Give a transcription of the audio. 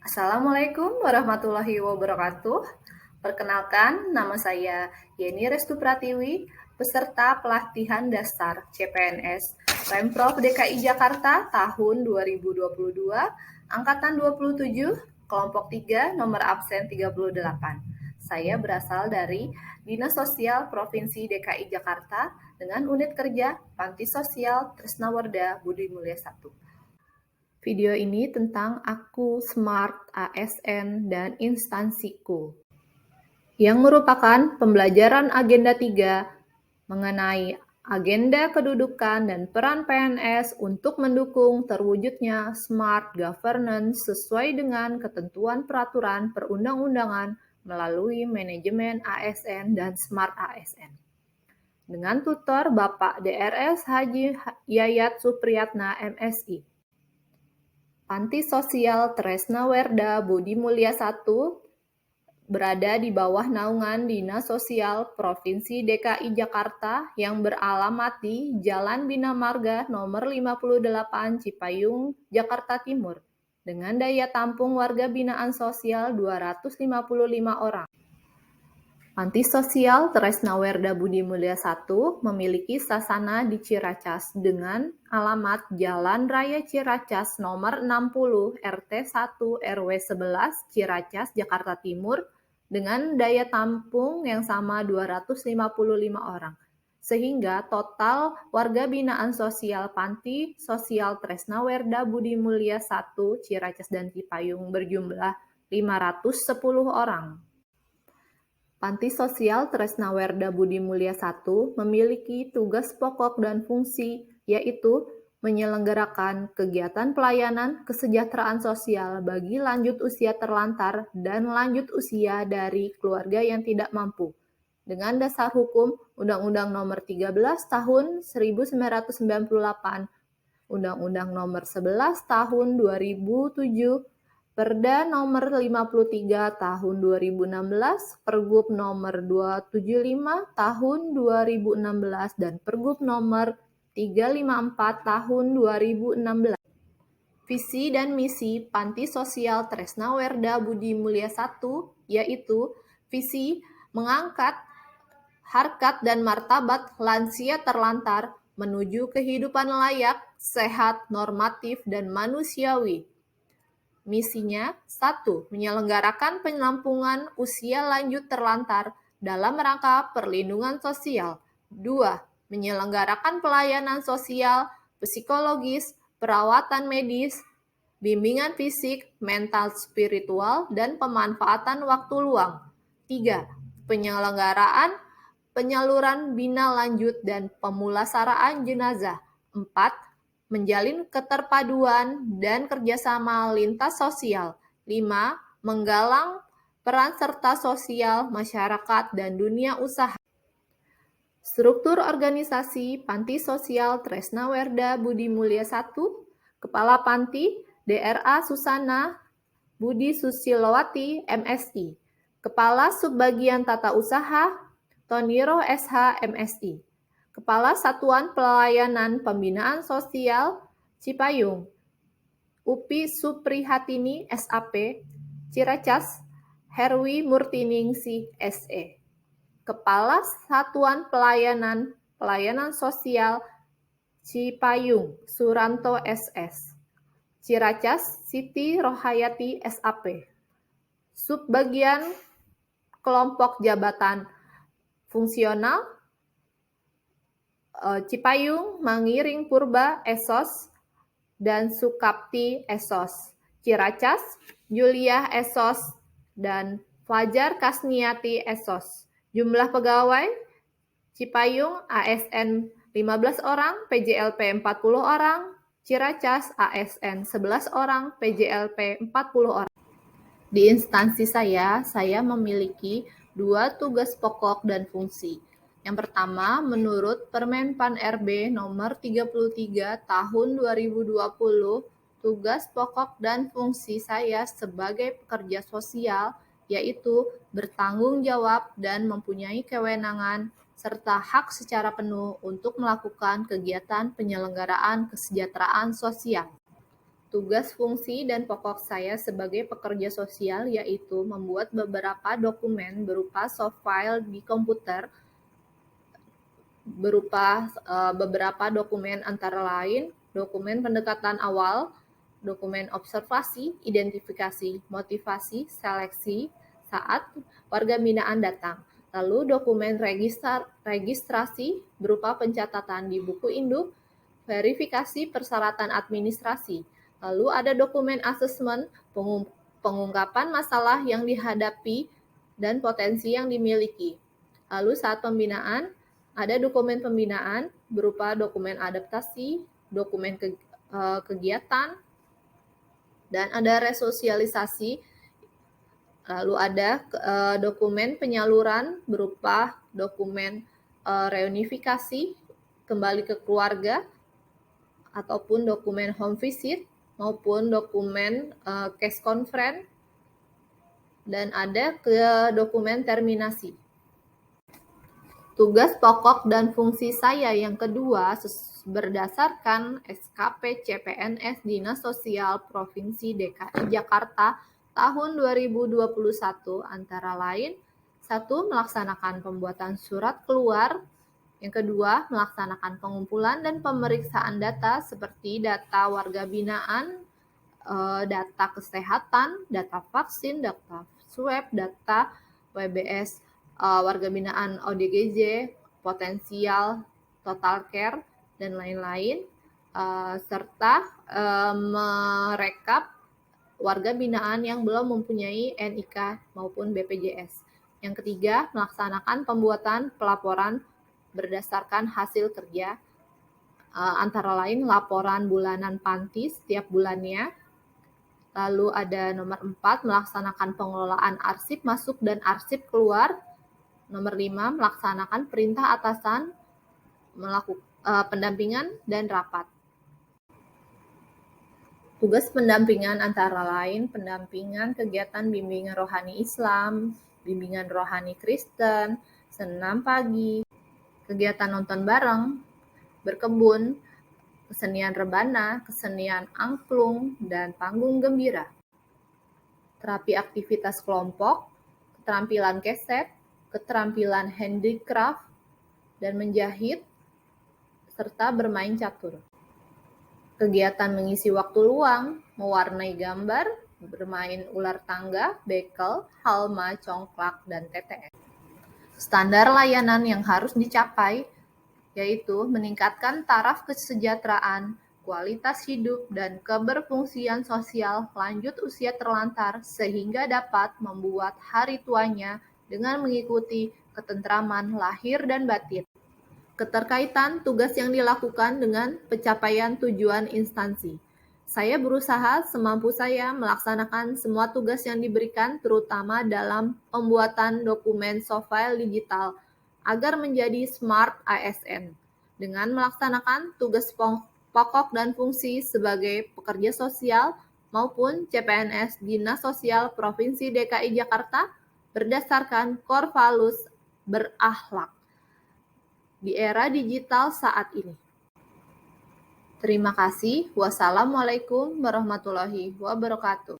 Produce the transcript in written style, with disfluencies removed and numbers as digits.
Assalamualaikum warahmatullahi wabarakatuh. Perkenalkan, nama saya Yeni Restu Pratiwi, peserta pelatihan dasar CPNS Pemprov DKI Jakarta tahun 2022, angkatan 27, kelompok 3, nomor absen 38. Saya berasal dari Dinas Sosial Provinsi DKI Jakarta dengan unit kerja Panti Sosial Tresnawarda Budi Mulya 1. Video ini tentang aku, Smart, ASN, dan instansiku, yang merupakan pembelajaran agenda 3 mengenai agenda kedudukan dan peran PNS untuk mendukung terwujudnya smart governance sesuai dengan ketentuan peraturan perundang-undangan melalui manajemen ASN dan smart ASN. Dengan tutor Bapak DRS Haji Yayat Supriyatna MSI. Panti Sosial Tresnawarda Budi Mulya 1 berada di bawah naungan Dinas Sosial Provinsi DKI Jakarta yang beralamat di Jalan Bina Marga nomor 58 Cipayung, Jakarta Timur, dengan daya tampung warga binaan sosial 255 orang. Panti Sosial Tresnawarda Budi Mulya 1 memiliki sasana di Ciracas dengan alamat Jalan Raya Ciracas nomor 60 RT 1 RW 11 Ciracas, Jakarta Timur dengan daya tampung yang sama 255 orang. Sehingga total warga binaan sosial Panti Sosial Tresnawarda Budi Mulya 1 Ciracas dan Cipayung berjumlah 510 orang. Panti Sosial Tresnawarda Budi Mulya 1 memiliki tugas pokok dan fungsi, yaitu menyelenggarakan kegiatan pelayanan kesejahteraan sosial bagi lanjut usia terlantar dan lanjut usia dari keluarga yang tidak mampu, dengan dasar hukum Undang-Undang Nomor 13 Tahun 1998, Undang-Undang Nomor 11 Tahun 2007, Perda Nomor 53 Tahun 2016, Pergub Nomor 275 Tahun 2016, dan Pergub Nomor 354 Tahun 2016. Visi dan misi Panti Sosial Tresnawarda Budi Mulya 1 yaitu visi mengangkat harkat dan martabat lansia terlantar menuju kehidupan layak, sehat, normatif, dan manusiawi. Misinya, 1. Menyelenggarakan penampungan usia lanjut terlantar dalam rangka perlindungan sosial. 2. Menyelenggarakan pelayanan sosial, psikologis, perawatan medis, bimbingan fisik, mental, spiritual, dan pemanfaatan waktu luang. 3. Penyelenggaraan penyaluran bina lanjut dan pemulasaraan jenazah. 4. Menjalin keterpaduan dan kerjasama lintas sosial. 5. Menggalang peran serta sosial, masyarakat, dan dunia usaha. Struktur organisasi Panti Sosial Tresnawarda Budi Mulya 1, Kepala Panti DRA Susana Budi Susilowati MSI, Kepala Subbagian Tata Usaha Toniro SH MSI, Kepala Satuan Pelayanan Pembinaan Sosial Cipayung, Upi Suprihatini SAP, Ciracas, Herwi Murtiningsih SE, Kepala Satuan Pelayanan Sosial Cipayung, Suranto SS, Ciracas, Siti Rohayati SAP, Subbagian Kelompok Jabatan Fungsional Cipayung, Mangiring Purba, Esos, dan Sukapti, Esos. Ciracas, Juliah, Esos, dan Fajar Kasniati, Esos. Jumlah pegawai, Cipayung, ASN 15 orang, PJLP 40 orang, Ciracas, ASN 11 orang, PJLP 40 orang. Di instansi saya memiliki 2 tugas pokok dan fungsi. Yang pertama, menurut Permen Pan RB nomor 33 tahun 2020, tugas pokok dan fungsi saya sebagai pekerja sosial yaitu bertanggung jawab dan mempunyai kewenangan serta hak secara penuh untuk melakukan kegiatan penyelenggaraan kesejahteraan sosial. Tugas, fungsi, dan pokok saya sebagai pekerja sosial yaitu membuat beberapa dokumen berupa soft file di komputer, berupa beberapa dokumen antara lain dokumen pendekatan awal, dokumen observasi, identifikasi, motivasi, seleksi saat warga binaan datang. Lalu dokumen registrasi berupa pencatatan di buku induk, verifikasi persyaratan administrasi. Lalu ada dokumen asesmen, pengungkapan masalah yang dihadapi dan potensi yang dimiliki. Lalu saat pembinaan, ada dokumen pembinaan berupa dokumen adaptasi, dokumen kegiatan, dan ada resosialisasi. Lalu ada dokumen penyaluran berupa dokumen reunifikasi, kembali ke keluarga, ataupun dokumen home visit, maupun dokumen case conference, dan ada dokumen terminasi. Tugas pokok dan fungsi saya yang kedua berdasarkan SKP CPNS Dinas Sosial Provinsi DKI Jakarta tahun 2021 antara lain: 1. Melaksanakan pembuatan surat keluar. Yang kedua, melaksanakan pengumpulan dan pemeriksaan data seperti data warga binaan, data kesehatan, data vaksin, data swab, data WBS warga binaan ODGJ, potensial, total care, dan lain-lain, serta merekap warga binaan yang belum mempunyai NIK maupun BPJS. Yang ketiga, melaksanakan pembuatan pelaporan berdasarkan hasil kerja, antara lain laporan bulanan panti setiap bulannya. Lalu ada nomor 4, melaksanakan pengelolaan arsip masuk dan arsip keluar. Nomor 5, melaksanakan perintah atasan, melakukan pendampingan dan rapat. Tugas pendampingan antara lain pendampingan kegiatan bimbingan rohani Islam, bimbingan rohani Kristen, senam pagi, kegiatan nonton bareng, berkebun, kesenian rebana, kesenian angklung, dan panggung gembira. Terapi aktivitas kelompok, keterampilan keset, keterampilan handicraft, dan menjahit, serta bermain catur. Kegiatan mengisi waktu luang, mewarnai gambar, bermain ular tangga, bekel, halma, congklak, dan TTS. Standar layanan yang harus dicapai yaitu meningkatkan taraf kesejahteraan, kualitas hidup, dan keberfungsian sosial lanjut usia terlantar sehingga dapat membuat hari tuanya dengan mengikuti ketentraman lahir dan batin. Keterkaitan tugas yang dilakukan dengan pencapaian tujuan instansi. Saya berusaha semampu saya melaksanakan semua tugas yang diberikan, terutama dalam pembuatan dokumen soft file digital, agar menjadi smart ASN, dengan melaksanakan tugas pokok dan fungsi sebagai pekerja sosial maupun CPNS Dinas Sosial Provinsi DKI Jakarta berdasarkan core values berakhlak di era digital saat ini. Terima kasih. Wassalamualaikum warahmatullahi wabarakatuh.